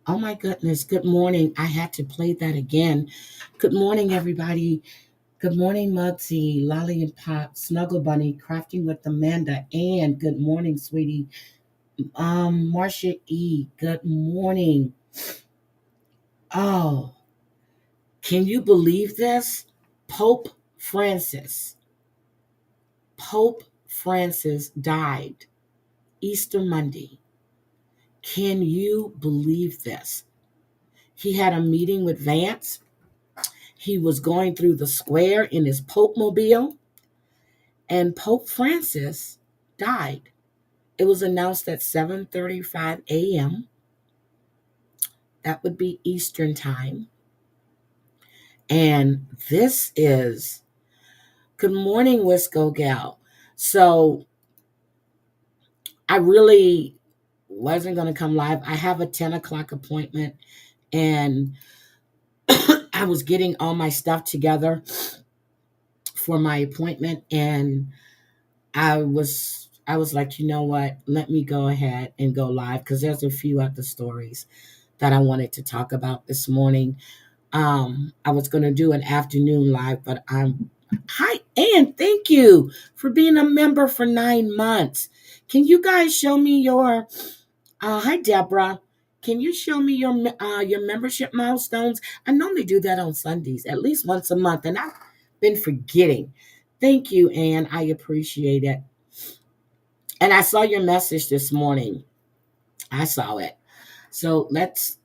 Oh my goodness. Good morning. I had to play that again. Good morning, everybody. Good morning, Mugsy, Lolly and Pop, Snuggle Bunny, Crafting with Amanda, and good morning, sweetie. Marcia E. Good morning. Oh, can you believe this? Pope Francis. Pope Francis died Easter Monday. Can you believe this? He had a meeting with Vance. He was going through the square in his Pope mobile, and Pope Francis died. It was announced at 7:35 a.m. That would be Eastern time. And this is good morning, Wisco Gal. So I really wasn't going to come live. I have a 10 o'clock appointment, and I was getting all my stuff together for my appointment, and I was like, you know what? Let me go ahead and go live because there's a few other stories that I wanted to talk about this morning. I was going to do an afternoon live, but I'm hi, and thank you for being a member for 9 months. Can you guys show me your hi, Deborah? Can you show me your membership milestones? I normally do that on Sundays, at least once a month, and I've been forgetting. Thank you, Ann. I appreciate it. And I saw your message this morning. I saw it. So let's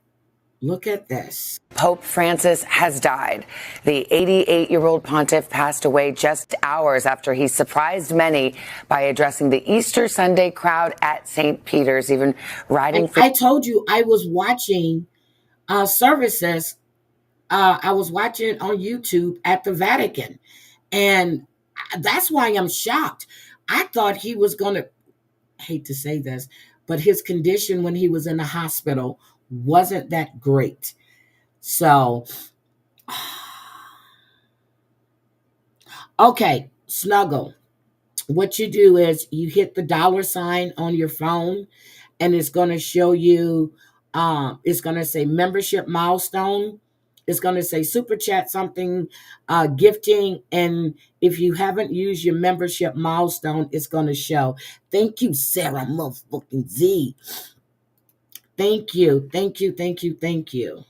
look at this. Pope Francis has died. The 88-year-old pontiff passed away just hours after he surprised many by addressing the Easter Sunday crowd at St. Peter's, even riding. I told you I was watching services. I was watching on YouTube at the Vatican, and that's why I'm shocked. I thought he was going to, hate to say this, but his condition when he was in the hospital wasn't that great. So, okay, Snuggle. What you do is you hit the $ on your phone, and it's going to show you, it's going to say membership milestone. It's going to say super chat something, gifting. And if you haven't used your membership milestone, it's going to show. Thank you, Sarah motherfucking Z. Thank you. Thank you. Thank you. Thank you.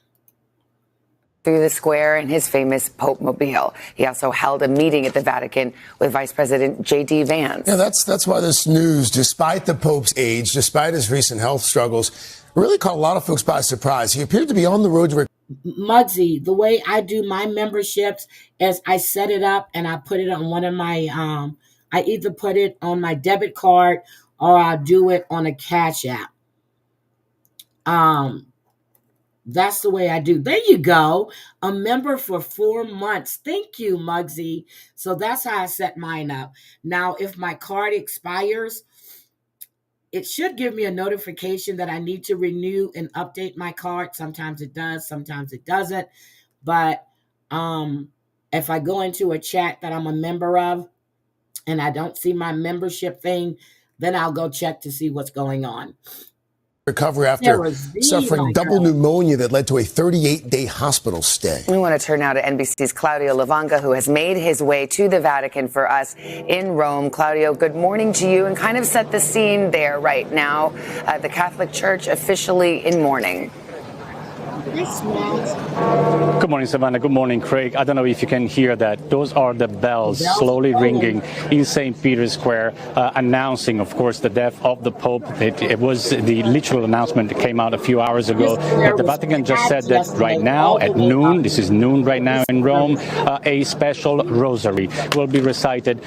Through the square in his famous Pope mobile. He also held a meeting at the Vatican with Vice President J.D. Vance. Yeah, that's why this news, despite the Pope's age, despite his recent health struggles, really caught a lot of folks by surprise. He appeared to be on the road to... Muggsy, the way I do my memberships is I set it up and I put it on one of my, I either put it on my debit card or I'll do it on a Cash App. That's the way I do. There you go. A member for 4 months. Thank you, Muggsy. So that's how I set mine up. Now, if my card expires, it should give me a notification that I need to renew and update my card. Sometimes it does, sometimes it doesn't. But if I go into a chat that I'm a member of and I don't see my membership thing, then I'll go check to see what's going on. Recovery after suffering double pneumonia that led to a 38-day hospital stay. We want to turn now to NBC's Claudio Lavanga, who has made his way to the Vatican for us in Rome. Claudio, good morning to you, and kind of set the scene there right now. The Catholic Church officially in mourning. Good morning, Savannah. Good morning, Craig. I don't know if you can hear that. Those are the bells slowly ringing in St. Peter's Square, announcing, of course, the death of the Pope. It was the literal announcement that came out a few hours ago. The Vatican just said that right now at noon, this is noon right now in Rome, a special rosary will be recited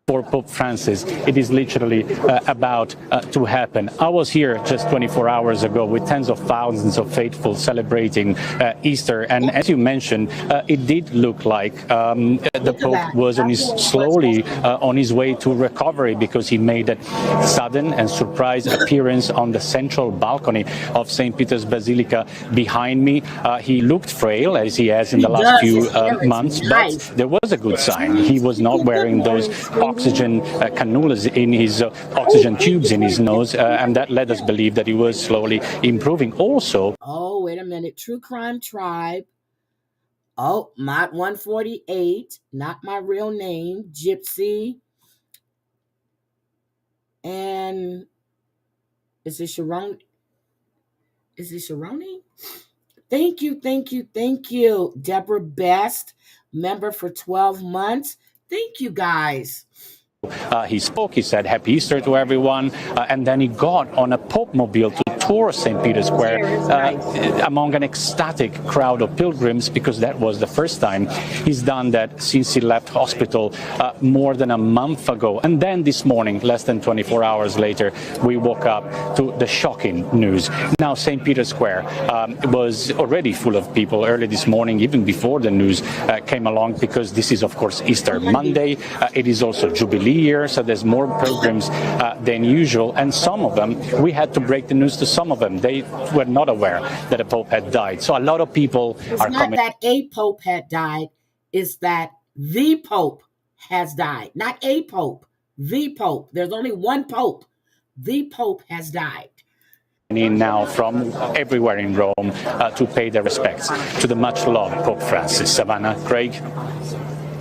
for Pope Francis. It is literally about to happen. I was here just 24 hours ago with tens of thousands of faithful celebrating Easter, and as you mentioned, it did look like the Pope was slowly on his way to recovery, because he made that sudden and surprise appearance on the central balcony of St. Peter's Basilica behind me. He looked frail, as he has in the last few months, but there was a good sign. He was not wearing those oxygen oxygen cannulas in his oxygen tubes in his nose, and that led us believe that he was slowly improving. Also, Oh, wait a minute. True Crime Tribe. Oh, Mod 148, not my real name, Gypsy. And is it Sharon? Is it Sharoni? Thank you, thank you, thank you. Deborah Best, member for 12 months. Thank you, guys. he spoke, he said Happy Easter to everyone, and then he got on a Pope mobile to tour St. Peter's Square among an ecstatic crowd of pilgrims, because that was the first time he's done that since he left hospital more than a month ago. And then this morning, less than 24 hours later, we woke up to the shocking news. Now, St. Peter's Square was already full of people early this morning, even before the news came along, because this is, of course, Easter Monday. It is also Jubilee year, so there's more pilgrims than usual. And some of them, we had to break the news to some of them. They were not aware that a pope had died. So a lot of people are coming. It's not that a pope had died, it's that the pope has died. Not a pope, the pope. There's only one pope. The pope has died. In now from everywhere in Rome to pay their respects to the much loved Pope Francis. Savannah, Craig.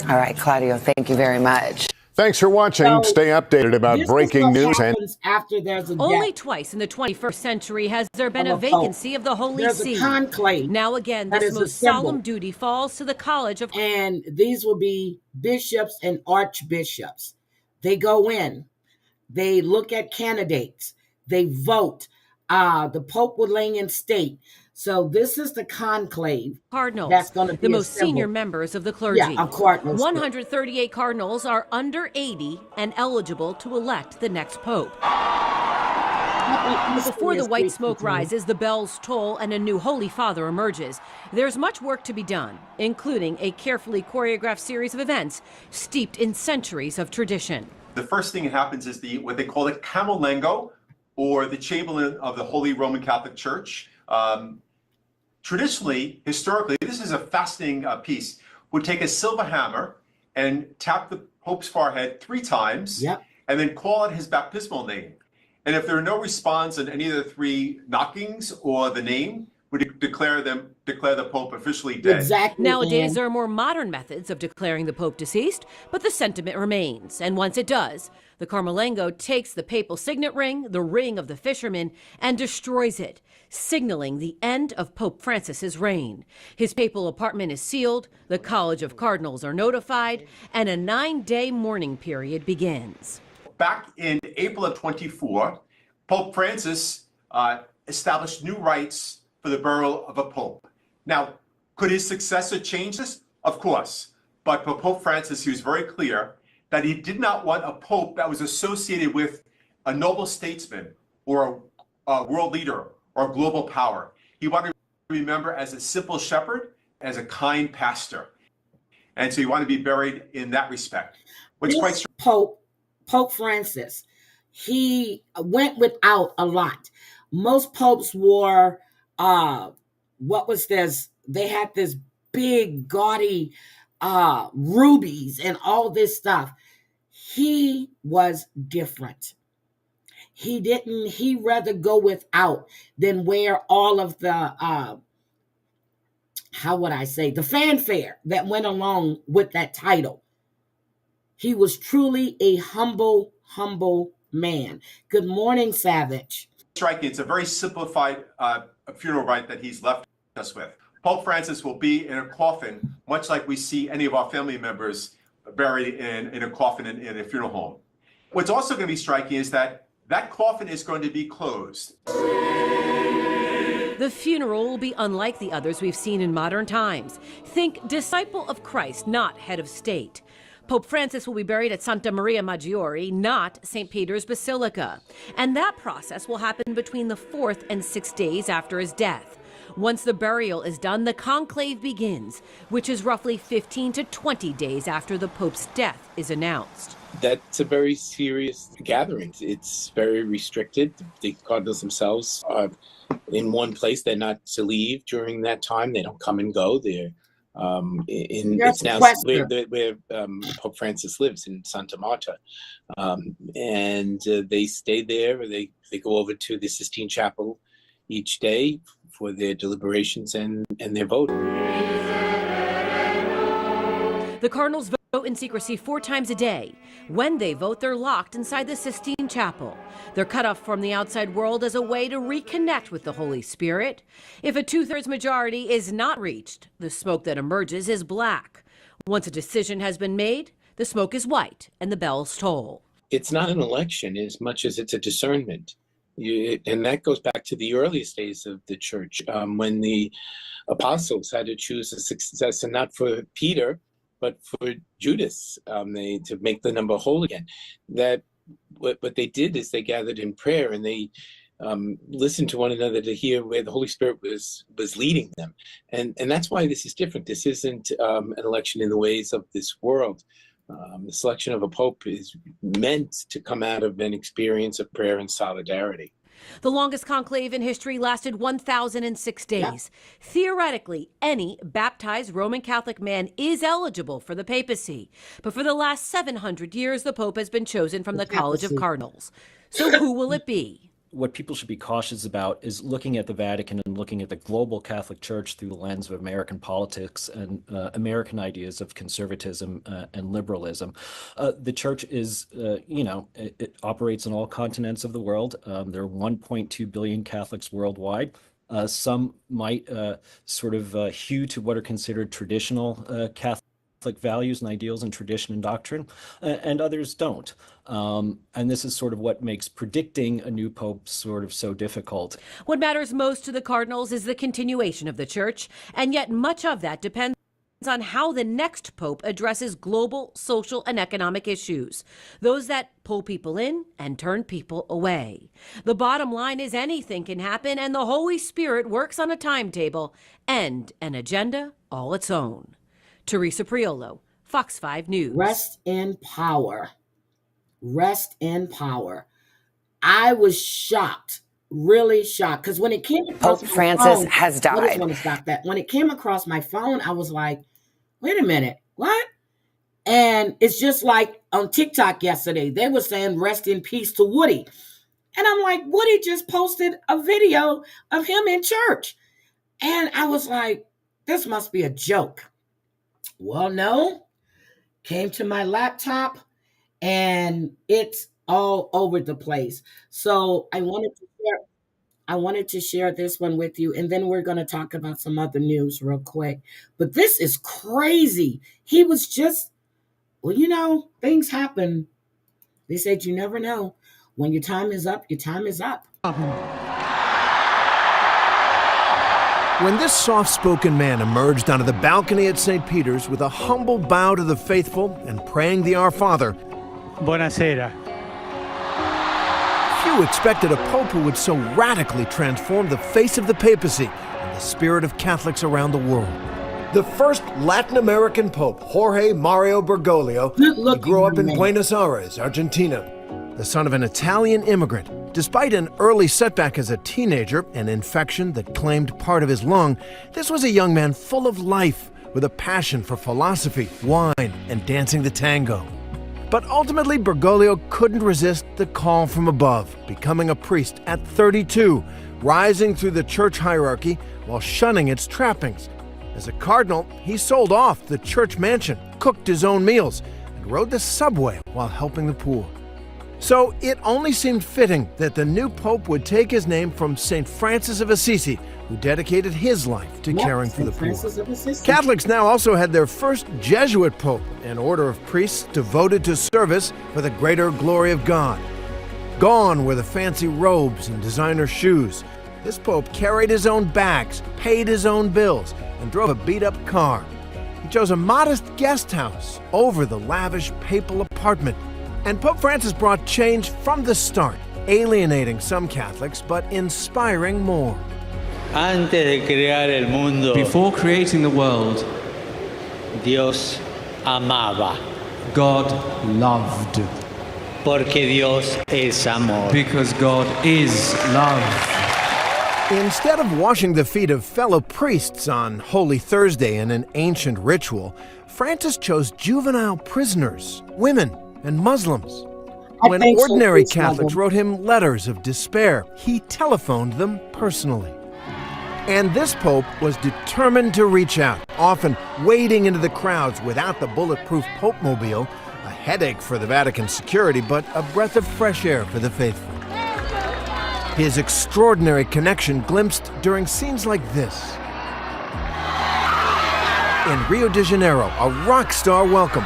All right, Claudio, thank you very much. Thanks for watching. So, stay updated about This breaking is what news and happens after there's a Only death twice in the 21st century has there been of a pope. vacancy of the Holy There's See. a conclave. Now again, that this is most assembled. solemn duty falls to the College of... And these will be bishops and archbishops. They go in, they look at candidates, they vote. The Pope will lay in state. So this is the conclave Cardinals, that's going to be the most assembled. senior members of the clergy. Yeah, of cardinals. 138 cardinals are under 80 and eligible to elect the next pope. Before the white smoke rises, the bells toll, and a new Holy Father emerges. There's much work to be done, including a carefully choreographed series of events steeped in centuries of tradition. The first thing that happens is what they call the Camerlengo, or the Chamberlain of the Holy Roman Catholic Church. Traditionally, historically, this is a fascinating piece, would take a silver hammer and tap the Pope's forehead 3 times, Yep. and then call out his baptismal name. And if there are no response on any of the 3 knockings or the name, would declare the Pope officially dead. Exactly. Nowadays, and there are more modern methods of declaring the Pope deceased, but the sentiment remains. And once it does, the Camerlengo takes the papal signet ring, the ring of the fisherman, and destroys it, signaling the end of Pope Francis's reign. His papal apartment is sealed, the College of Cardinals are notified, and a 9-day mourning period begins. Back in April of 24, Pope Francis established new rites for the burial of a pope. Now, could his successor change this? Of course. But for Pope Francis, he was very clear that he did not want a pope that was associated with a noble statesman or a world leader or global power. He wanted to be remembered as a simple shepherd, as a kind pastor. And so he wanted to be buried in that respect. What's quite this Pope Francis, he went without a lot. Most popes wore what was this? They had this big gaudy rubies and all this stuff. He was different. He rather go without than wear all of the how would I say, the fanfare that went along with that title. He was truly a humble man. Good morning, Savage. striking. It's a very simplified funeral rite that he's left us with. Pope Francis will be in a coffin, much like we see any of our family members buried in a coffin in a funeral home. What's also going to be striking is that coffin is going to be closed. The funeral will be unlike the others we've seen in modern times. Think disciple of Christ, not head of state. Pope Francis will be buried at Santa Maria Maggiore, not St. Peter's Basilica. And that process will happen between the 4th and 6th days after his death. Once the burial is done, the conclave begins, which is roughly 15 to 20 days after the Pope's death is announced. That's a very serious gathering. It's very restricted. The cardinals themselves are in one place. They're not to leave during that time. They don't come and go. They're It's now where Pope Francis lives in Santa Marta, and they stay there. They go over to the Sistine Chapel each day for their deliberations and their vote. The cardinals vote in secrecy 4 times a day. When they vote, they're locked inside the Sistine Chapel. They're cut off from the outside world as a way to reconnect with the Holy Spirit. If a 2/3 majority is not reached, the smoke that emerges is black. Once a decision has been made, the smoke is white and the bells toll. It's not an election as much as it's a discernment. And that goes back to the earliest days of the church, when the apostles had to choose a successor, not for Peter, but for Judas, to make the number whole again. That what they did is they gathered in prayer and they listened to one another to hear where the Holy Spirit was leading them. And that's why this is different. This isn't an election in the ways of this world. The selection of a pope is meant to come out of an experience of prayer and solidarity. The longest conclave in history lasted 1,006 days. Yeah. Theoretically, any baptized Roman Catholic man is eligible for the papacy. But for the last 700 years, the Pope has been chosen from the College of Cardinals. So who will it be? What people should be cautious about is looking at the Vatican and looking at the global Catholic Church through the lens of American politics and American ideas of conservatism and liberalism. The Church is, it operates on all continents of the world. There are 1.2 billion Catholics worldwide. Some might hew to what are considered traditional Catholic values and ideals and tradition and doctrine, and others don't. And this is sort of what makes predicting a new pope sort of so difficult. What matters most to the cardinals is the continuation of the church, and yet much of that depends on how the next pope addresses global social and economic issues, those that pull people in and turn people away. The bottom line is anything can happen, and the Holy Spirit works on a timetable and an agenda all its own. Teresa Priolo, Fox 5 News. Rest in power. Rest in power. I was shocked, really shocked, because when it came across Pope Francis has died. I just want to stop that. When it came across my phone, I was like, wait a minute, what? And it's just like on TikTok yesterday, they were saying rest in peace to Woody. And I'm like, Woody just posted a video of him in church. And I was like, this must be a joke. Well, no, came to my laptop and it's all over the place. So I wanted to share this one with you, and then we're going to talk about some other news real quick. But this is crazy. He was just, things happen. They said you never know. When your time is up, your time is up. When this soft-spoken man emerged onto the balcony at St. Peter's with a humble bow to the faithful and praying the Our Father, Buonasera. Few expected a pope who would so radically transform the face of the papacy and the spirit of Catholics around the world. The first Latin American pope, Jorge Mario Bergoglio, grew up in Buenos Aires, Argentina. The son of an Italian immigrant, despite an early setback as a teenager, an infection that claimed part of his lung, this was a young man full of life, with a passion for philosophy, wine, and dancing the tango. But ultimately, Bergoglio couldn't resist the call from above, becoming a priest at 32, rising through the church hierarchy while shunning its trappings. As a cardinal, he sold off the church mansion, cooked his own meals, and rode the subway while helping the poor. So it only seemed fitting that the new pope would take his name from St. Francis of Assisi, who dedicated his life to caring for the poor. Catholics now also had their first Jesuit pope, an order of priests devoted to service for the greater glory of God. Gone were the fancy robes and designer shoes. This pope carried his own bags, paid his own bills, and drove a beat-up car. He chose a modest guest house over the lavish papal apartment. And Pope Francis brought change from the start, alienating some Catholics, but inspiring more. Before creating the world, Dios amaba. God loved. Porque Dios es amor. Because God is love. Instead of washing the feet of fellow priests on Holy Thursday in an ancient ritual, Francis chose juvenile prisoners, women, and Muslims. When ordinary Catholics wrote him letters of despair, he telephoned them personally. And this pope was determined to reach out, often wading into the crowds without the bulletproof Pope-mobile, a headache for the Vatican security, but a breath of fresh air for the faithful. His extraordinary connection glimpsed during scenes like this. In Rio de Janeiro, a rock star welcome.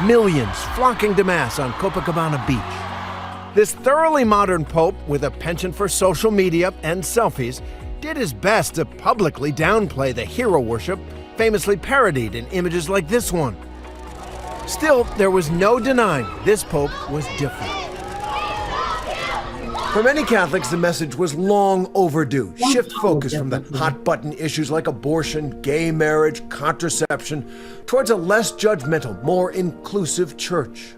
Millions flocking to Mass on Copacabana Beach. This thoroughly modern pope, with a penchant for social media and selfies, did his best to publicly downplay the hero worship famously parodied in images like this one. Still, there was no denying this pope was different. For many Catholics, the message was long overdue. Shift focus from the hot-button issues like abortion, gay marriage, contraception, towards a less judgmental, more inclusive church.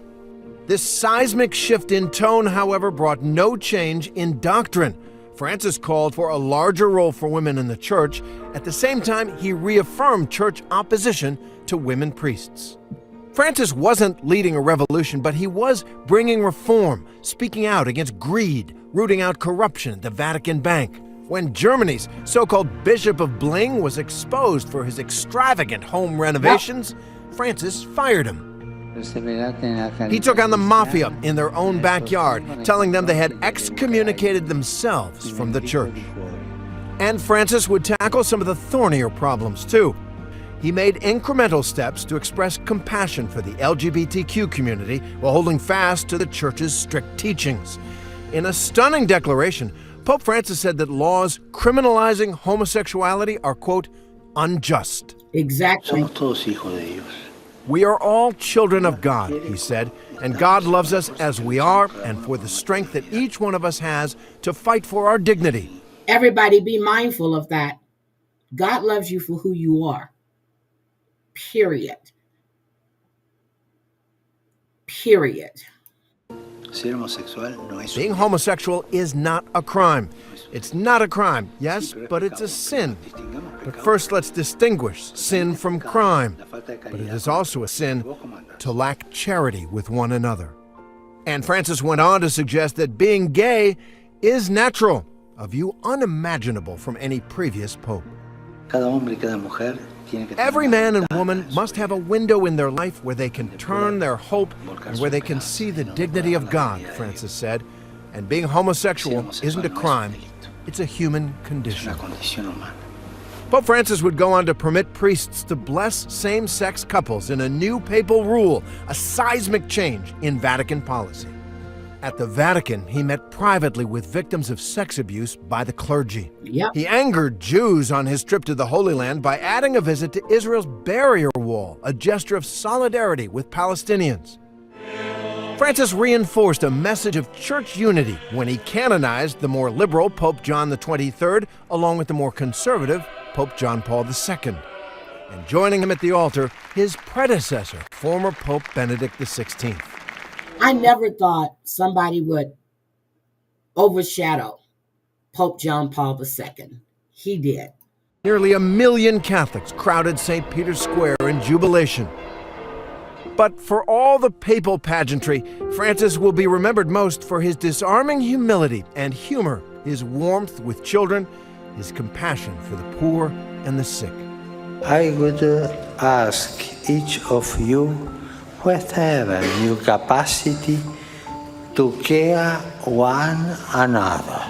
This seismic shift in tone, however, brought no change in doctrine. Francis called for a larger role for women in the church. At the same time, he reaffirmed church opposition to women priests. Francis wasn't leading a revolution, but he was bringing reform, speaking out against greed, rooting out corruption at the Vatican Bank. When Germany's so-called Bishop of Bling was exposed for his extravagant home renovations, Francis fired him. He took on the mafia in their own backyard, telling them they had excommunicated themselves from the church. And Francis would tackle some of the thornier problems, too. He made incremental steps to express compassion for the LGBTQ community while holding fast to the church's strict teachings. In a stunning declaration, Pope Francis said that laws criminalizing homosexuality are, quote, unjust. Exactly. We are all children of God, he said, and God loves us as we are and for the strength that each one of us has to fight for our dignity. Everybody be mindful of that. God loves you for who you are. Period. Period. Being homosexual is not a crime. It's not a crime, yes, but it's a sin. But first, let's distinguish sin from crime. But it is also a sin to lack charity with one another. And Francis went on to suggest that being gay is natural, a view unimaginable from any previous pope. Every man and woman must have a window in their life where they can turn their hope and where they can see the dignity of God, Francis said. And being homosexual isn't a crime, it's a human condition. Pope Francis would go on to permit priests to bless same-sex couples in a new papal rule, a seismic change in Vatican policy. At the Vatican, he met privately with victims of sex abuse by the clergy. Yep. He angered Jews on his trip to the Holy Land by adding a visit to Israel's barrier wall, a gesture of solidarity with Palestinians. Francis reinforced a message of church unity when he canonized the more liberal Pope John XXIII along with the more conservative Pope John Paul II. And joining him at the altar, his predecessor, former Pope Benedict XVI. I never thought somebody would overshadow Pope John Paul II. He did. Nearly 1 million Catholics crowded St. Peter's Square in jubilation. But for all the papal pageantry, Francis will be remembered most for his disarming humility and humor, his warmth with children, his compassion for the poor and the sick. I would ask each of you, whatever your capacity, to care one another.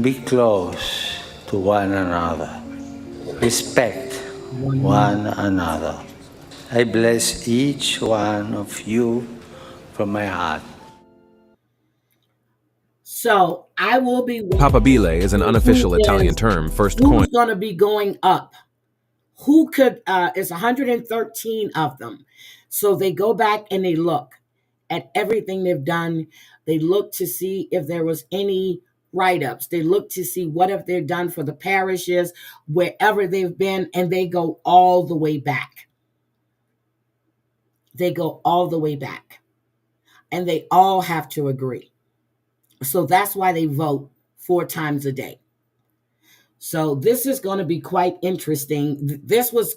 Be close to one another. Respect one another. I bless each one of you from my heart. So I will be. Papabile is an unofficial Italian term, first coined. Who's going to be going up? Who could? It's 113 of them. So they go back and they look at everything they've done. They look to see if there was any write-ups. They look to see what have they done for the parishes, wherever they've been, and they go all the way back. They go all the way back. And they all have to agree. So that's why they vote 4 times a day. So this is going to be quite interesting. This is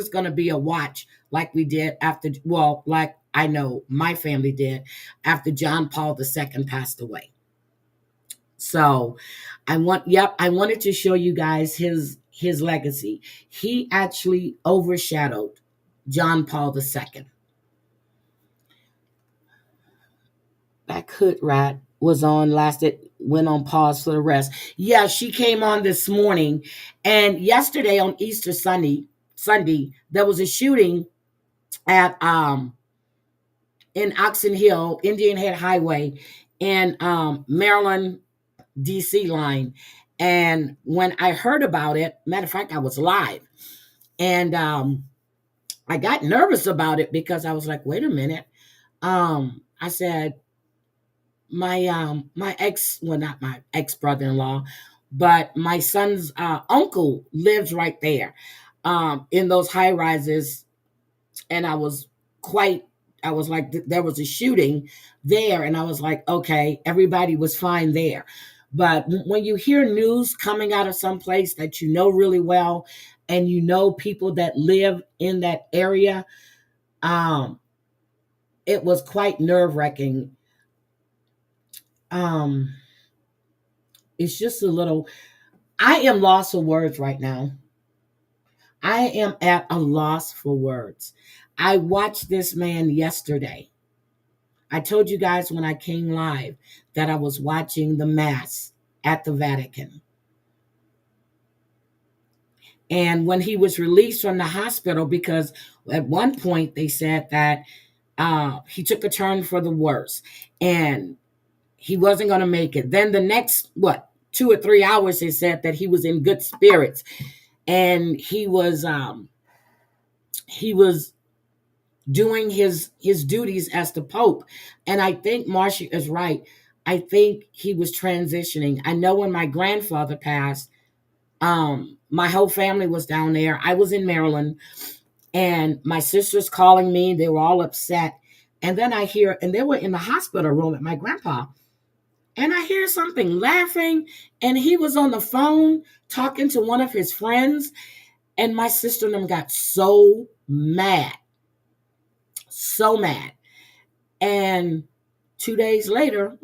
going to be a watch like we did after, well, like I know my family did after John Paul II passed away. So I wanted to show you guys his legacy. He actually overshadowed John Paul II. That hood rat was on went on pause for the rest. Yeah, she came on this morning, and yesterday on Easter Sunday, there was a shooting at in Oxon Hill, Indian Head Highway, in Maryland, DC line. And when I heard about it, matter of fact, I was live, and I got nervous about it because I was like, wait a minute. I said, my ex, well, not my ex brother-in-law, but my son's uncle lives right there in those high rises. And I was like, there was a shooting there. And I was like, okay, everybody was fine there. But when you hear news coming out of some place that you know really well, and you know people that live in that area, it was quite nerve-wracking. It's just a little, I am lost for words right now. I am at a loss for words. I watched this man yesterday. I told you guys when I came live that I was watching the Mass at the Vatican. And when he was released from the hospital, because at one point they said that he took a turn for the worse and he wasn't going to make it. Then the next, 2 or 3 hours, they said that he was in good spirits, and he was doing his duties as the Pope. And I think Marcia is right. I think he was transitioning. I know when my grandfather passed, my whole family was down there. I was in Maryland, and my sister's calling me. They were all upset. And then I hear, and they were in the hospital room at my grandpa. And I hear something laughing, and he was on the phone talking to one of his friends. And my sister and them got so mad. So mad. And 3 days later,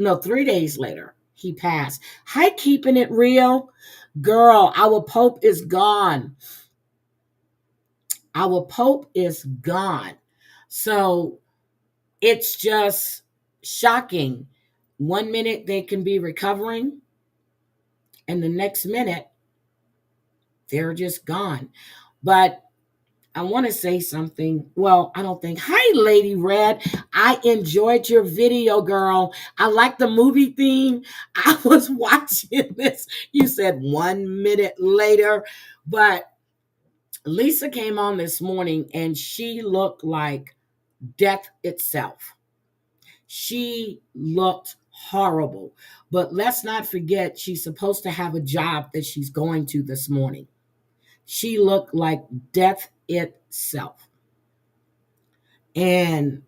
he passed. Hi, keeping it real. Girl, our Pope is gone. Our Pope is gone. So it's just shocking. 1 minute they can be recovering, and the next minute they're just gone. But I want to say something. Well, I don't think. Hi, Lady Red. I enjoyed your video, girl. I like the movie theme. I was watching this. You said 1 minute later, but Lisa came on this morning and she looked like death itself. She looked horrible. But let's not forget, she's supposed to have a job that she's going to this morning. She looked like death itself. And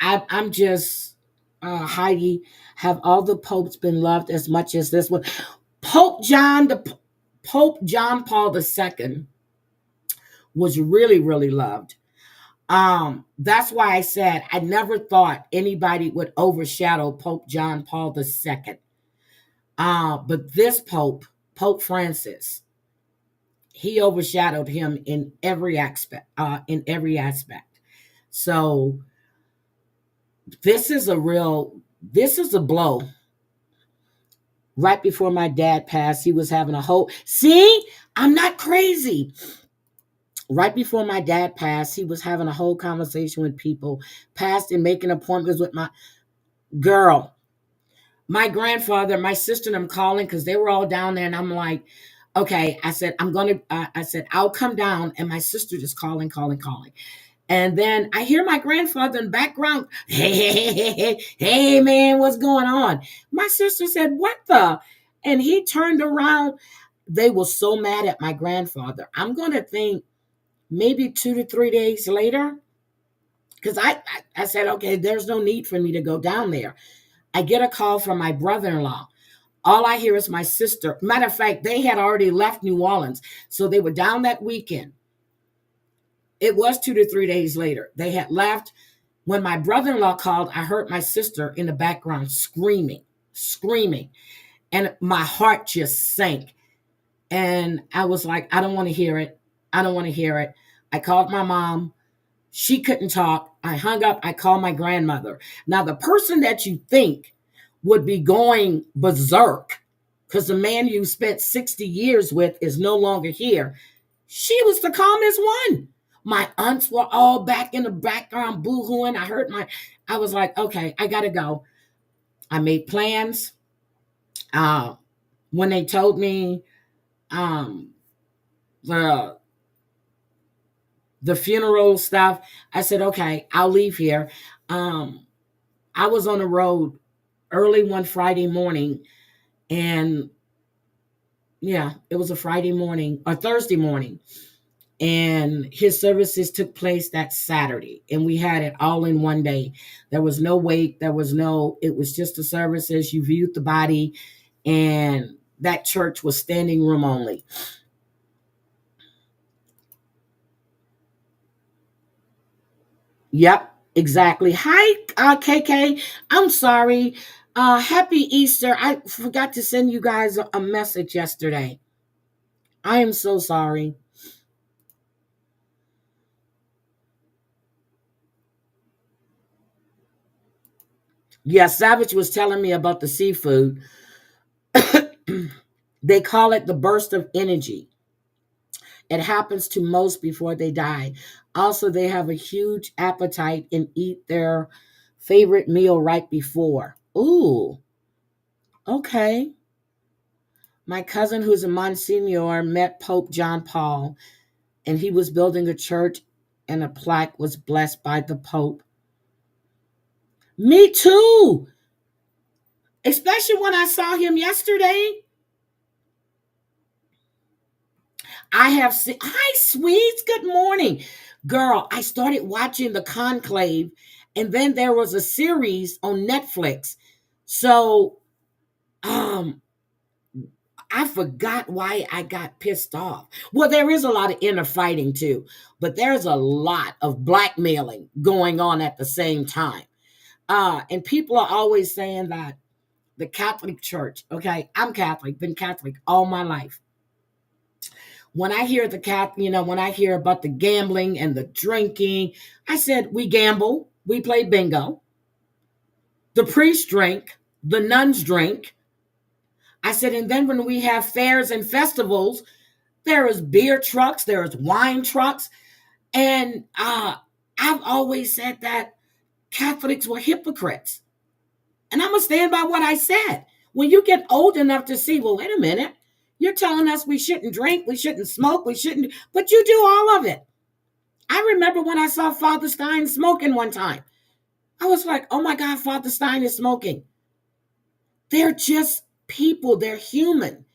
I'm just, Heidi, have all the popes been loved as much as this one? Pope John Paul II was really, really loved. That's why I said I never thought anybody would overshadow Pope John Paul II. But this Pope Francis, he overshadowed him in every aspect. So this is a blow. Right before my dad passed, he was having a whole, see, I'm not crazy. Right before my dad passed, he was having a whole conversation with people, passed and making appointments with my girl. My grandfather, my sister, and I'm calling because they were all down there. And I'm like, okay, I said, I'll come down. And my sister just calling. And then I hear my grandfather in the background. Hey, man, what's going on? My sister said, what the? And he turned around. They were so mad at my grandfather. I'm going to think maybe 2 to 3 days later, because I said, okay, there's no need for me to go down there. I get a call from my brother-in-law. All I hear is my sister. Matter of fact, they had already left New Orleans. So they were down that weekend. It was 2 to 3 days later. They had left. When my brother-in-law called, I heard my sister in the background screaming. And my heart just sank. And I was like, I don't want to hear it. I called my mom. She couldn't talk. I hung up. I called my grandmother. Now, the person that you think would be going berserk because the man you spent 60 years with is no longer here, she was the calmest one. My aunts were all back in the background boo-hooing. I was like, okay, I got to go. I made plans. When they told me the funeral stuff, I said, okay, I'll leave here. I was on the road early one Friday morning, and yeah, it was a Friday morning or Thursday morning. And his services took place that Saturday, and we had it all in one day. There was no wait. It was just the services. You viewed the body, and that church was standing room only. Yep, exactly. Hi, KK. I'm sorry. Happy Easter. I forgot to send you guys a message yesterday. I am so sorry. Yeah, Savage was telling me about the seafood. They call it the burst of energy. It happens to most before they die. Also, they have a huge appetite and eat their favorite meal right before. Ooh, okay. My cousin, who's a Monsignor, met Pope John Paul, and he was building a church, and a plaque was blessed by the Pope. Me too. Especially when I saw him yesterday. I have seen, hi, sweets, good morning. Girl, I started watching The Conclave, and then there was a series on Netflix. So, I forgot why I got pissed off. Well, there is a lot of inner fighting too, but there's a lot of blackmailing going on at the same time. And people are always saying that the Catholic Church, okay, I'm Catholic, been Catholic all my life. When I hear when I hear about the gambling and the drinking, I said, we gamble, we play bingo. The priests drink, the nuns drink. I said, and then when we have fairs and festivals, there is beer trucks, there is wine trucks. And I've always said that Catholics were hypocrites. And I'm going to stand by what I said. When you get old enough to see, well, wait a minute, you're telling us we shouldn't drink, we shouldn't smoke, but you do all of it. I remember when I saw Father Stein smoking one time. I was like, oh my God, Father Stein is smoking. They're just people, they're human.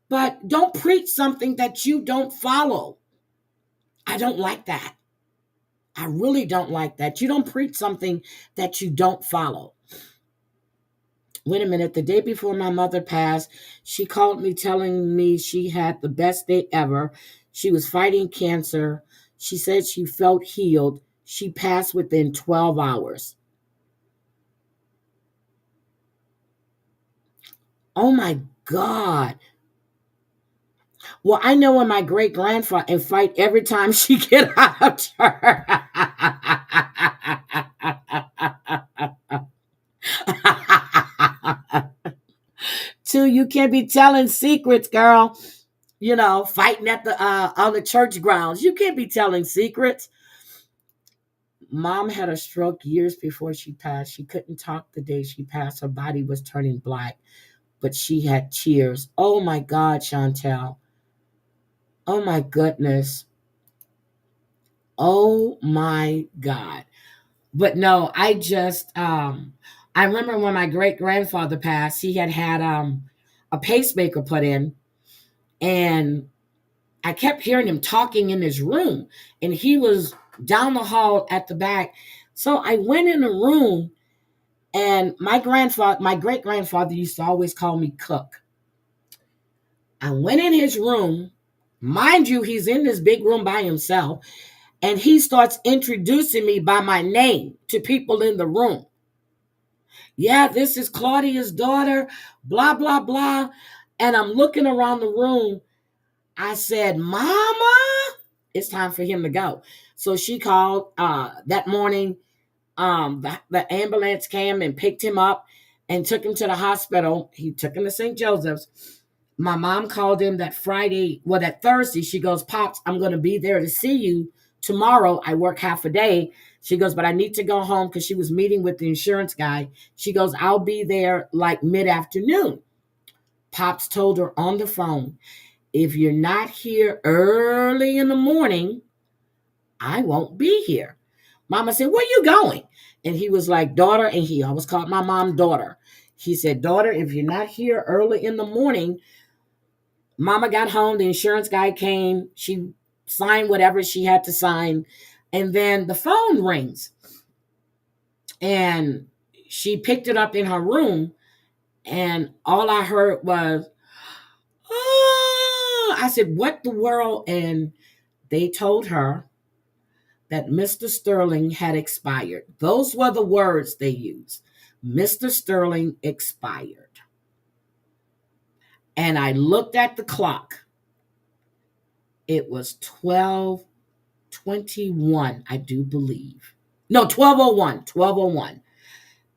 But don't preach something that you don't follow. I don't like that. I really don't like that. You don't preach something that you don't follow. Wait a minute. The day before my mother passed, she called me telling me she had the best day ever. She was fighting cancer. She said she felt healed. She passed within 12 hours. Oh my God. Well, I know when my great-grandfather and fight every time she get out of church. Too, you can't be telling secrets, girl. Fighting at on the church grounds. You can't be telling secrets. Mom had a stroke years before she passed. She couldn't talk the day she passed. Her body was turning black, but she had tears. Oh my God, Chantel. Oh my goodness. Oh my God. But no, I remember when my great-grandfather passed, he had a pacemaker put in, and I kept hearing him talking in his room, and he was down the hall at the back. So I went in the room, And my great grandfather used to always call me Cook. I went in his room. Mind you, he's in this big room by himself. And he starts introducing me by my name to people in the room. Yeah, this is Claudia's daughter, blah, blah, blah. And I'm looking around the room. I said, Mama, it's time for him to go. So she called that morning. The ambulance came and picked him up and took him to the hospital. He took him to St. Joseph's. My mom called him that Thursday. She goes, Pops, I'm going to be there to see you tomorrow. I work half a day. She goes, but I need to go home because she was meeting with the insurance guy. She goes, I'll be there like mid-afternoon. Pops told her on the phone, if you're not here early in the morning, I won't be here. Mama said, where you going? And he was like, daughter, and he always called my mom daughter. He said, daughter, if you're not here early in the morning, Mama got home, the insurance guy came, she signed whatever she had to sign, and then the phone rings. And she picked it up in her room, and all I heard was, oh, I said, what the world? And they told her that Mr. Sterling had expired. Those were the words they used. Mr. Sterling expired. And I looked at the clock. It was 12:21, I do believe. No, 12:01.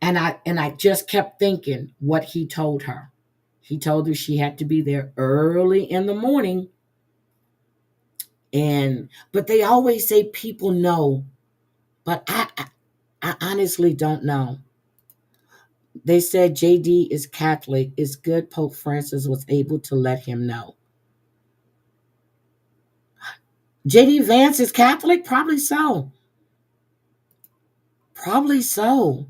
And I just kept thinking what he told her. He told her she had to be there early in the morning. But they always say people know, but I honestly don't know. They said JD is Catholic. It's good Pope Francis was able to let him know. JD Vance is Catholic? Probably so. Probably so.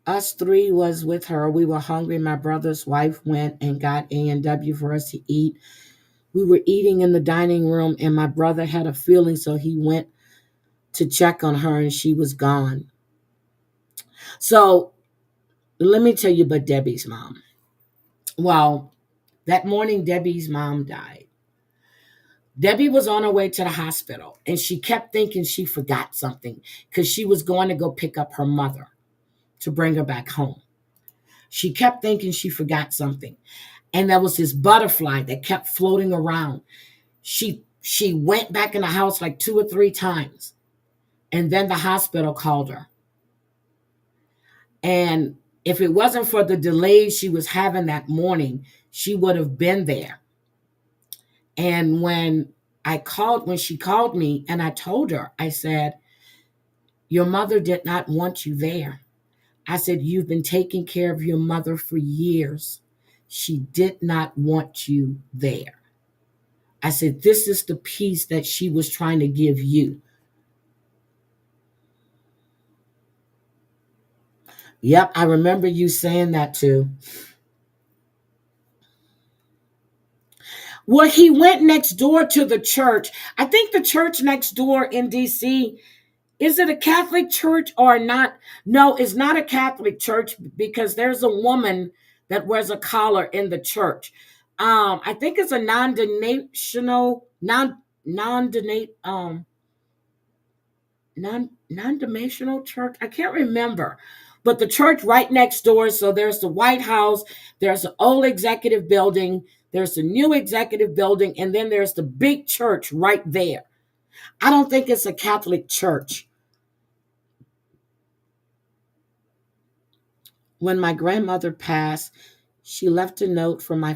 Us three was with her. We were hungry. My brother's wife went and got A&W for us to eat. We were eating in the dining room, and my brother had a feeling, so he went to check on her, and she was gone. So let me tell you about Debbie's mom. Well, that morning, Debbie's mom died. Debbie was on her way to the hospital, and she kept thinking she forgot something because she was going to go pick up her mother to bring her back home. She kept thinking she forgot something. And there was this butterfly that kept floating around. She went back in the house like 2 or 3 times. And then the hospital called her. And if it wasn't for the delays she was having that morning, she would have been there. And when she called me and I told her, I said, your mother did not want you there. I said, you've been taking care of your mother for years. She did not want you there. I said, this is the peace that she was trying to give you. Yep, I remember you saying that too. Well, he went next door to the church. I think the church next door in D.C., is it a Catholic church or not? No, it's not a Catholic church because there's a woman that wears a collar in the church. I think it's a non-denominational church. I can't remember. But the church right next door, so there's the White House, there's the old executive building, there's the new executive building, and then there's the big church right there. I don't think it's a Catholic church. When my grandmother passed, she left a note for my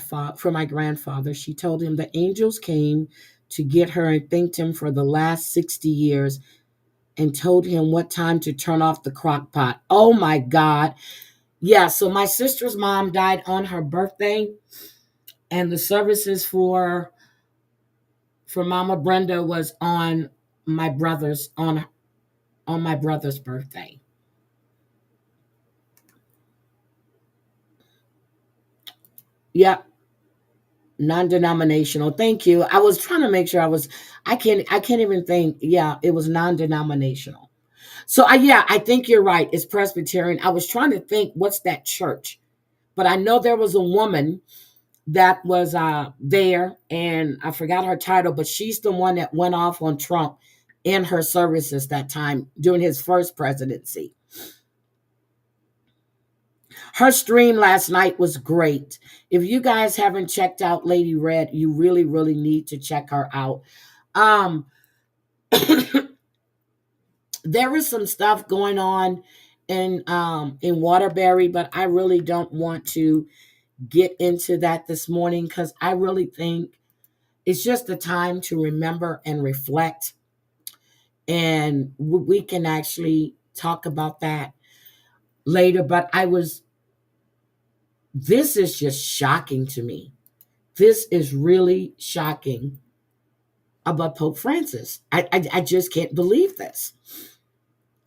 grandfather. She told him the angels came to get her and thanked him for the last 60 years and told him what time to turn off the crock pot. Oh my God. Yeah, so my sister's mom died on her birthday, and the services for Mama Brenda was on my brother's birthday. Yep. Non-denominational. Thank you. I was trying to make sure I can't even think. Yeah, it was non-denominational. So I think you're right. It's Presbyterian. I was trying to think, what's that church? But I know there was a woman that was there, and I forgot her title, but she's the one that went off on Trump in her services that time during his first presidency. Her stream last night was great. If you guys haven't checked out Lady Red, you really, really need to check her out. There is some stuff going on in Waterbury, but I really don't want to get into that this morning because I really think it's just a time to remember and reflect, and we can actually talk about that later. But this is just shocking to me. This is really shocking about Pope Francis. I just can't believe this.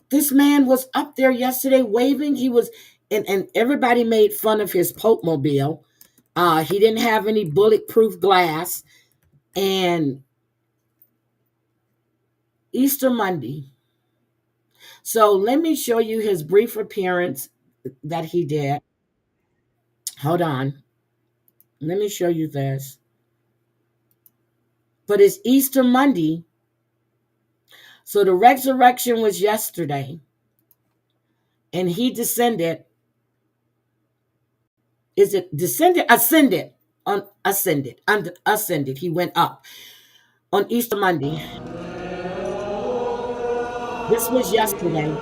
This man was up there yesterday waving. He was, and everybody made fun of his Pope mobile. He didn't have any bulletproof glass. And Easter Monday. So let me show you his brief appearance that he did. Hold on. Let me show you this. But it's Easter Monday. So the resurrection was yesterday. And he descended. Is it descended? Ascended. Ascended. He went up on Easter Monday. This was yesterday.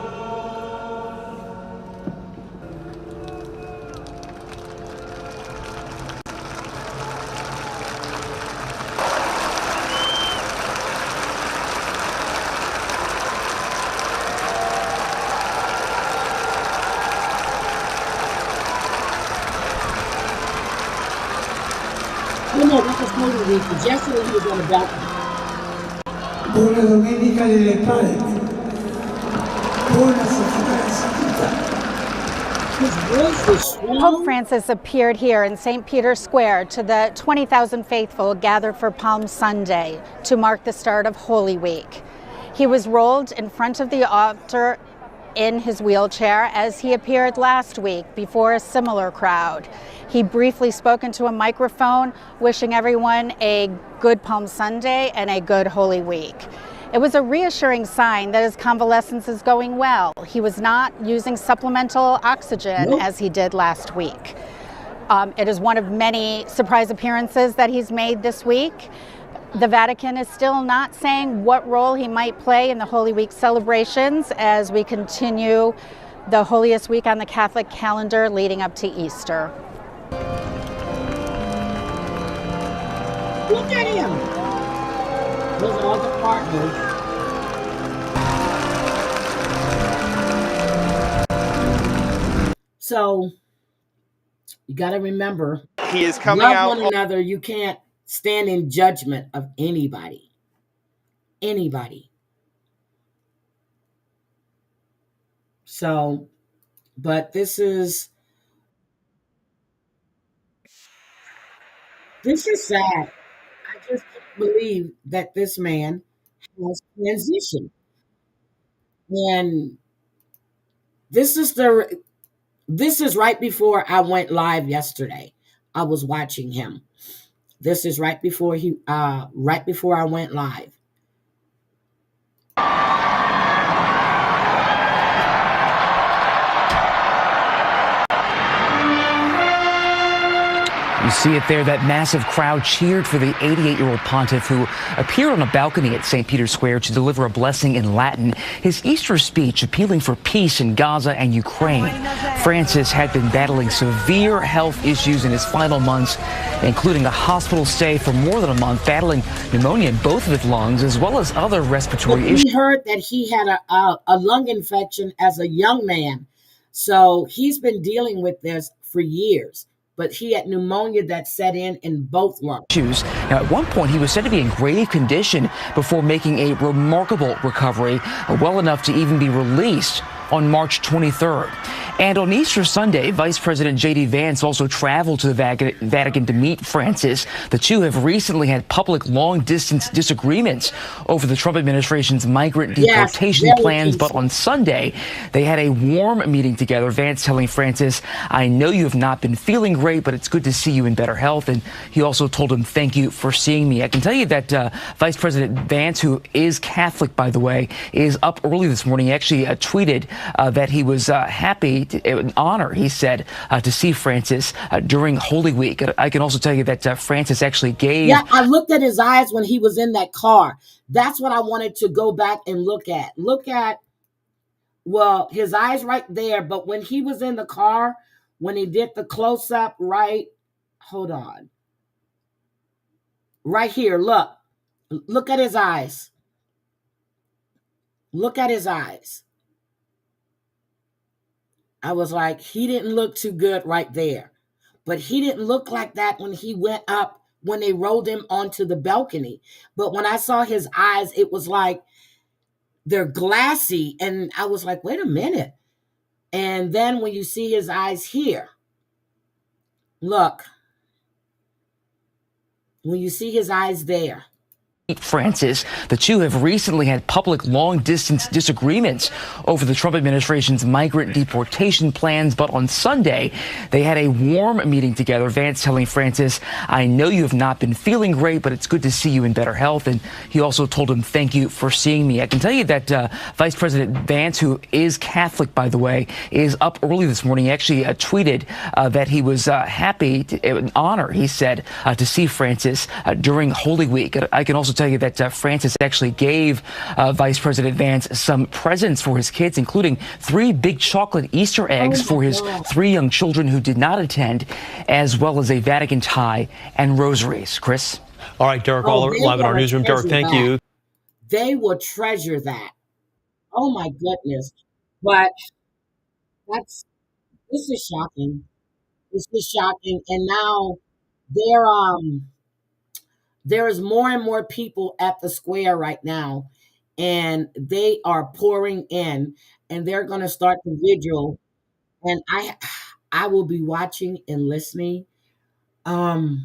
No, that was Holy Week. But yesterday he was on the balcony. Buona domenica delle Palme. Buona settimana santa. Pope Francis appeared here in St. Peter's Square to the 20,000 faithful gathered for Palm Sunday to mark the start of Holy Week. He was rolled in front of the altar in his wheelchair as he appeared last week before a similar crowd. He briefly spoke into a microphone, wishing everyone a good Palm Sunday and a good Holy Week. It was a reassuring sign that his convalescence is going well. He was not using supplemental oxygen as he did last week. It is one of many surprise appearances that he's made this week. The Vatican is still not saying what role he might play in the Holy Week celebrations as we continue the holiest week on the Catholic calendar leading up to Easter. Look at him. Those are all the partners. So you got to remember, he is coming love out one another. You can't stand in judgment of anybody. Anybody. So, but this is sad. I just can't believe that this man has transitioned. And this is right before I went live yesterday. I was watching him. This is right before I went live. You see it there, that massive crowd cheered for the 88-year-old pontiff who appeared on a balcony at St. Peter's Square to deliver a blessing in Latin. His Easter speech appealing for peace in Gaza and Ukraine. Francis had been battling severe health issues in his final months, including a hospital stay for more than a month, battling pneumonia in both of his lungs, as well as other respiratory issues. We heard that he had a lung infection as a young man. So he's been dealing with this for years. But he had pneumonia that set in both lungs. Now, at one point, he was said to be in grave condition before making a remarkable recovery, well enough to even be released on March 23rd. And on Easter Sunday, Vice President J.D. Vance also traveled to the Vatican to meet Francis. The two have recently had public long-distance disagreements over the Trump administration's migrant deportation plans. But on Sunday, they had a warm meeting together. Vance telling Francis, "I know you have not been feeling great, but it's good to see you in better health." And he also told him, "Thank you for seeing me." I can tell you that Vice President Vance, who is Catholic, by the way, is up early this morning. He actually tweeted that he was happy, an honor, he said, to see Francis during Holy Week. I can also tell you that Francis actually gave... Yeah, I looked at his eyes when he was in that car. That's what I wanted to go back and look at. Well, his eyes right there, but when he was in the car, when he did the close-up, right? Hold on. Right here, look. Look at his eyes. Look at his eyes. I was like, he didn't look too good right there. But he didn't look like that when he went up, when they rolled him onto the balcony. But when I saw his eyes, it was like they're glassy. And I was like, wait a minute. And then when you see his eyes here, look. When you see his eyes there. Francis. The two have recently had public long-distance disagreements over the Trump administration's migrant deportation plans. But on Sunday, they had a warm meeting together. Vance telling Francis, "I know you have not been feeling great, but it's good to see you in better health." And he also told him, "Thank you for seeing me." I can tell you that Vice President Vance, who is Catholic, by the way, is up early this morning. He actually tweeted that he was happy, an honor, he said, to see Francis during Holy Week. I can also tell you that Francis actually gave Vice President Vance some presents for his kids, including 3 big chocolate Easter eggs for his 3 young children who did not attend, as well as a Vatican tie and rosaries. Chris? All right, Derek Aller, live in our newsroom. Derek, thank you. They will treasure that. Oh, my goodness. But this is shocking. This is shocking. And now there is more and more people at the square right now, and they are pouring in, and they're going to start the vigil. And I will be watching and listening. All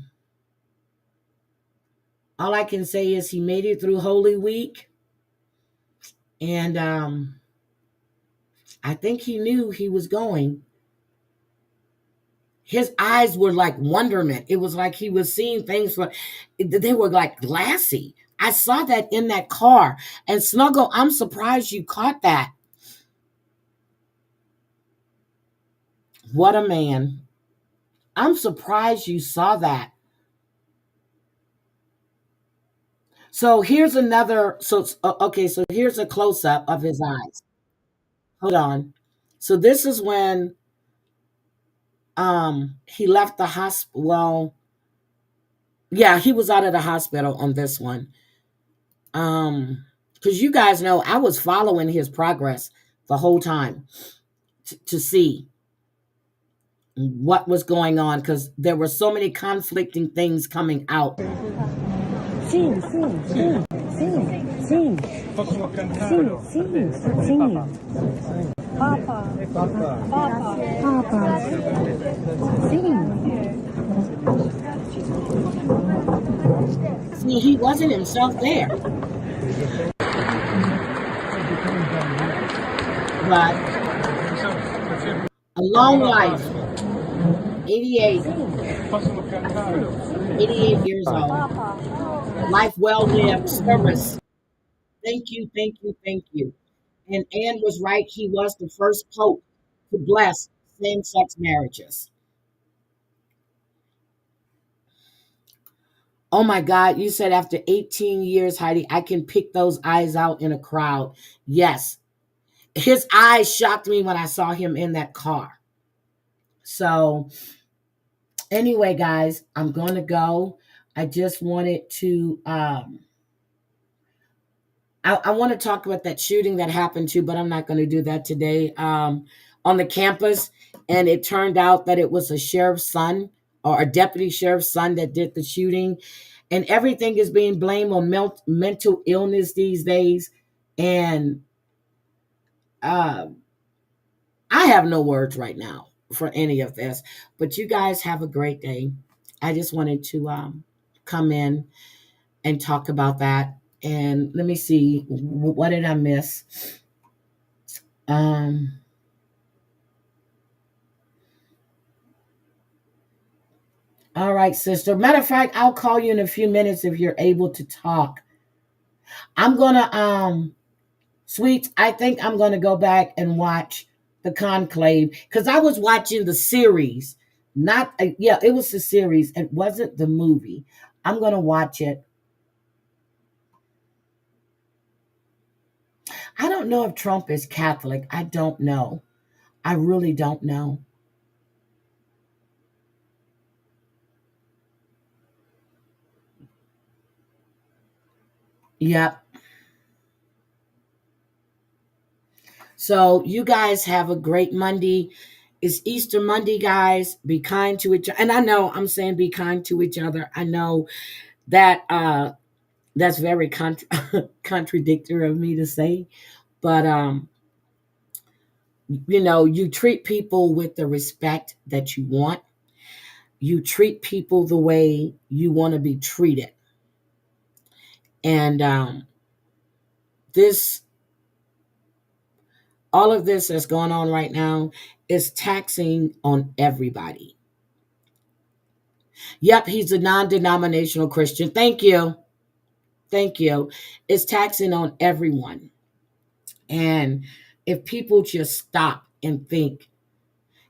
I can say is he made it through Holy Week, and I think he knew he was going. His eyes were like wonderment. It was like he was seeing things. They were like glassy. I saw that in that car. And Snuggle, I'm surprised you caught that. What a man. I'm surprised you saw that. So here's another. So here's a close-up of his eyes. Hold on. So this is when he left the hospital. Well, yeah, he was out of the hospital on this one. Because you guys know I was following his progress the whole time to see what was going on, because there were so many conflicting things coming out. Sim, sim, sim, sim, sim. Sim, sim, sim. Papa. Papa. Papa. See, he wasn't himself there. But a long life. 88 years old. Life well lived. Service. Thank you, thank you, thank you. And Anne was right. He was the first pope to bless same-sex marriages. Oh my God, you said after 18 years, Heidi, I can pick those eyes out in a crowd. Yes. His eyes shocked me when I saw him in that car. So anyway, guys, I'm going to go. I just wanted to, I want to talk about that shooting that happened too, but I'm not going to do that today, on the campus. And it turned out that it was a sheriff's son, or a deputy sheriff's son, that did the shooting. And everything is being blamed on mental illness these days. And I have no words right now for any of this, but you guys have a great day. I just wanted to come in and talk about that. And let me see, what did I miss? All right, sister. Matter of fact, I'll call you in a few minutes if you're able to talk. I'm gonna Sweets, I think I'm gonna go back and watch the Conclave because I was watching the series. Not yeah, it was the series. It wasn't the movie. I'm gonna watch it. I don't know if Trump is Catholic. I don't know. I really don't know. Yep. So you guys have a great Monday. It's Easter Monday, guys. Be kind to each other. And I know I'm saying be kind to each other. I know that that's very contradictory of me to say. But you know, you treat people with the respect that you want. You treat people the way you want to be treated. And all of this that's going on right now is taxing on everybody. Yep, he's a non-denominational Christian. Thank you. Thank you. It's taxing on everyone. And if people just stop and think,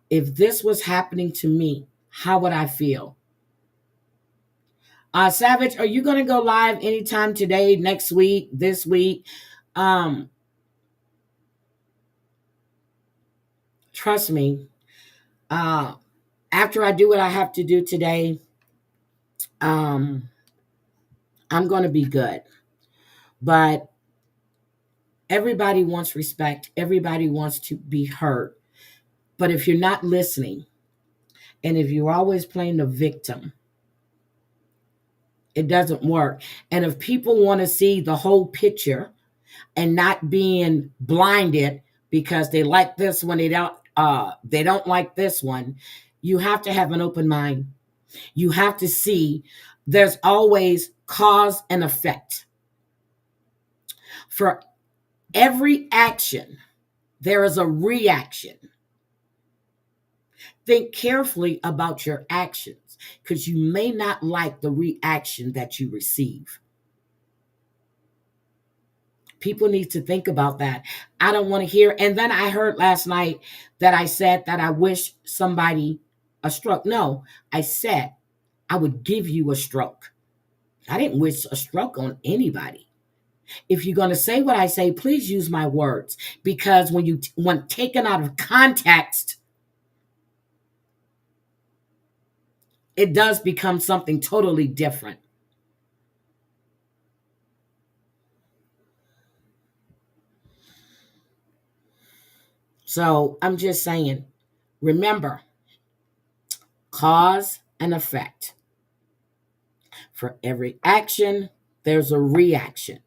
if this was happening to me, how would I feel? Savage, are you going to go live anytime today, next week, this week? Trust me, after I do what I have to do today, I'm going to be good. But everybody wants respect. Everybody wants to be heard. But if you're not listening, and if you're always playing the victim, it doesn't work. And if people want to see the whole picture and not being blinded because they like this one, they don't like this one, you have to have an open mind. You have to see there's always cause and effect. For every action, there is a reaction. Think carefully about your actions because you may not like the reaction that you receive. People need to think about that. I don't want to hear. And then I heard last night that I said that I wish somebody a stroke. No, I said I would give you a stroke. I didn't wish a stroke on anybody. If you're going to say what I say, please use my words, because when taken out of context, it does become something totally different. So I'm just saying, remember, cause and effect. For every action, there's a reaction.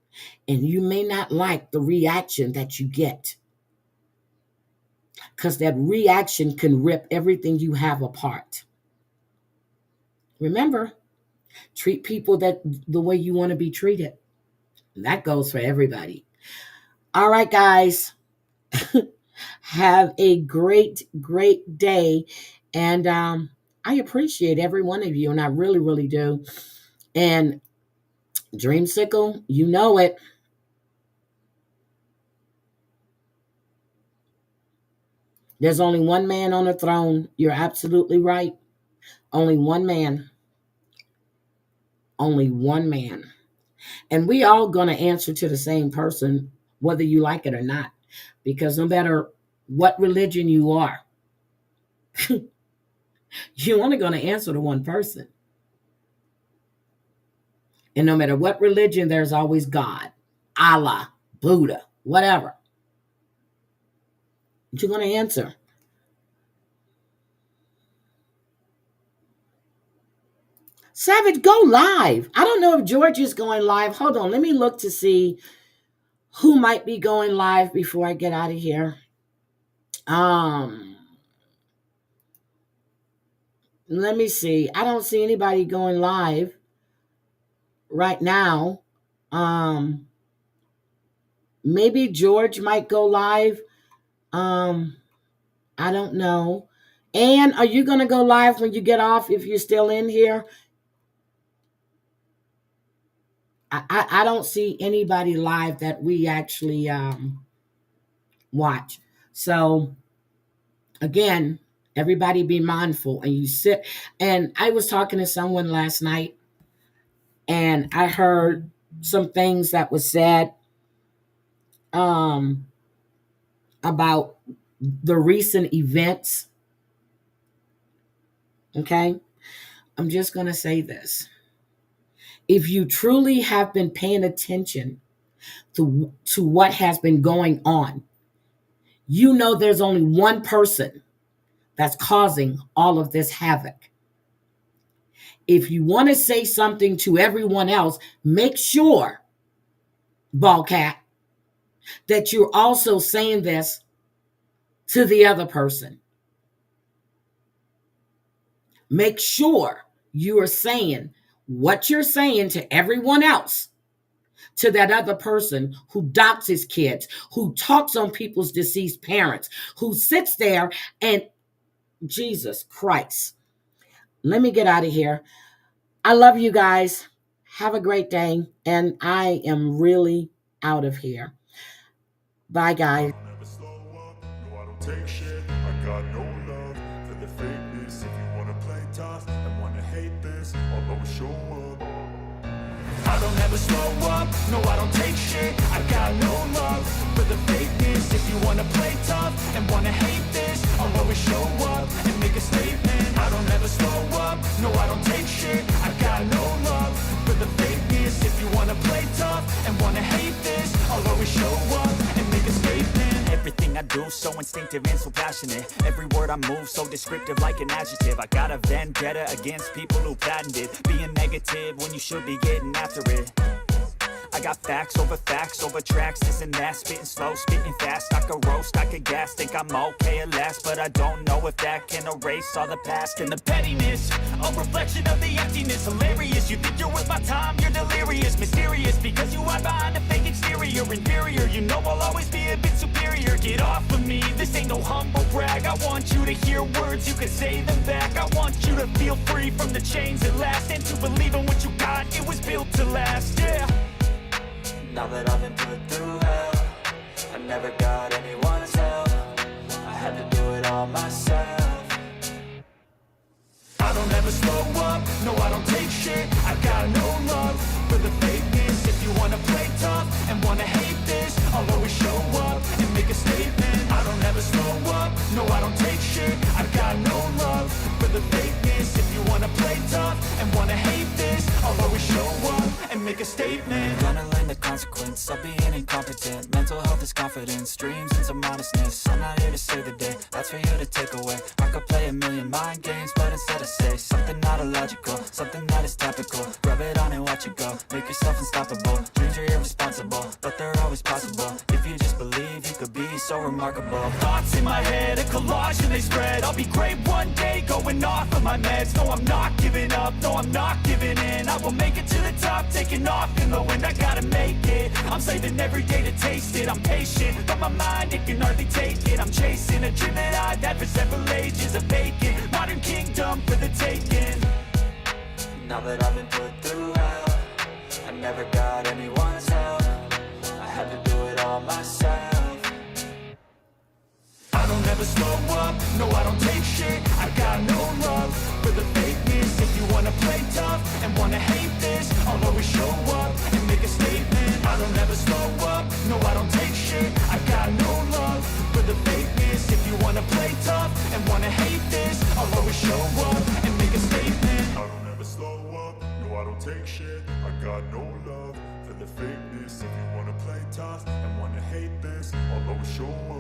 And you may not like the reaction that you get, because that reaction can rip everything you have apart. Remember, treat people the way you want to be treated. And that goes for everybody. All right, guys. Have a great, great day. And I appreciate every one of you, and I really, really do. And Dreamsicle, you know it. There's only one man on the throne. You're absolutely right. Only one man. Only one man. And we all going to answer to the same person, whether you like it or not. Because no matter what religion you are, you're only going to answer to one person. And no matter what religion, there's always God, Allah, Buddha, whatever. You're going to answer. Savage, go live. I don't know if George is going live. Hold on. Let me look to see who might be going live before I get out of here. Let me see. I don't see anybody going live right now. Maybe George might go live. I don't know. Ann, are you going to go live when you get off if you're still in here? I don't see anybody live that we actually watch. So, again, everybody be mindful. And you sit. And I was talking to someone last night, and I heard some things that was said about the recent events. Okay? I'm just going to say this. If you truly have been paying attention to what has been going on, you know there's only one person that's causing all of this havoc. If you want to say something to everyone else, make sure, Ballcat, that you're also saying this to the other person. Make sure you are saying what you're saying to everyone else, to that other person who doxes kids, who talks on people's deceased parents, who sits there and, Jesus Christ. Let me get out of here. I love you guys. Have a great day. And I am really out of here. Bye, guys. Take shit, I got no love for the fakeness. If you wanna play tough and wanna hate this, I'll always show up. I don't ever slow up, no I don't take shit. I got no love for the fakeness. If you wanna play tough and wanna hate this, I'll always show up and make a statement. I don't ever slow up, no I don't take shit. I got no love for the fakeness. If you wanna play tough and wanna hate this, I'll always show up and make a statement. Everything I do so instinctive and so passionate. Every word I move so descriptive like an adjective. I got a vendetta against people who patented being negative when you should be getting after it. I got facts over tracks, this and that. Spitting slow, spitting fast. I could roast, I could gas. Think I'm okay at last, but I don't know if that can erase all the past. And the pettiness, a reflection of the emptiness. Hilarious, you think you're worth my time, you're delirious. Mysterious, because you hide behind a fake exterior. Inferior, you know I'll always be a bit superior. Get off of me, this ain't no humble brag. I want you to hear words, you can say them back. I want you to feel free from the chains that last, and to believe in what you got, it was built to last, yeah. Now that I've been put through hell, I never got anyone's help. I had to do it all myself. I don't ever slow up, no I don't take shit. I got no love for the fakeness. If you wanna play tough and wanna hate this, I'll always show up and make a statement. I don't ever slow up, no I don't take shit. I got no love for the fakeness. If you wanna play tough and wanna hate this, I'll always show up and make a statement. Gonna learn the consequence of being incompetent. Mental health is confidence, dreams and some modestness. I'm not here to save the day, that's for you to take away. I could play a million mind games, but instead I say something not illogical, something that is topical. Rub it on and watch it go, make yourself unstoppable. Dreams are irresponsible, but they're always possible. If you just believe, you could be so remarkable. Thoughts in my head, a collage and they spread. I'll be great one day, going off of my meds. No, I'm not giving up, no, I'm not giving in. I will make it to the top, taking off in the wind. I gotta make it, I'm saving every day to taste it. I'm patient, but my mind, it can hardly take it. I'm chasing a dream that I've had for several ages. A vacant, modern kingdom for the taking. Now that I've been put through hell, I never got anyone's help. I had to do it all myself. I don't ever slow up, no I don't take shit. I got no love for the fakeness. If you wanna play tough and wanna hate this, I'll always show up and make a statement. I don't ever slow up, no I don't take shit. I got no love for the fakeness. If you wanna play tough and wanna hate this, I'll always show up and make a statement. I don't ever slow up, no I don't take shit. I got no love for the fakeness. If you wanna play tough and wanna hate this, I'll always show up